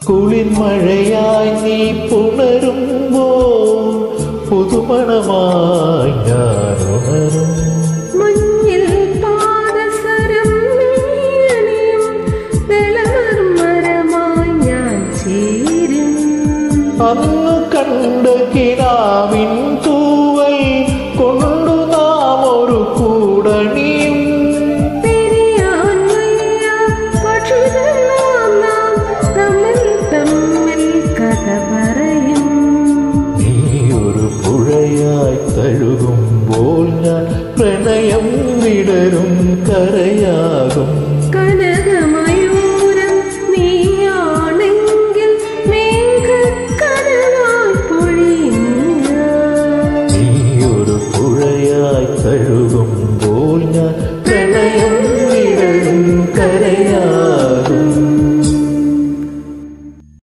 കുളിർമഴയായി നീ പുണരുമ്പോൾ പുതുമണമായി ഞാൻ ഉണരും. മഞ്ഞിൽ പാദസരം നീയണിയും വെളമർമരമായി ഞാൻ ചേരും. അന്നു കണ്ട കിനാവിൻ തൂവൽ കൊണ്ടു നാം ഒരു കൂടണിയും. പിരിയാൻ വയ്യ പക്ഷികളാം നാം തമ്മിൽ തമ്മിൽ കഥ പറയും. നീയൊരു പുഴയായി തഴുകുമ്പോൾ ഞാൻ പ്രണയം വിടരും കരയാകും. കനകമയൂരം നീയാണെങ്കിൽ മേഘക്കടലായി പൊഴിയും ഞാൻ. നീയൊരു പുഴയായി തഴുകുമ്പോൾ ഞാൻ പ്രണയം വിടരും കരയാകും.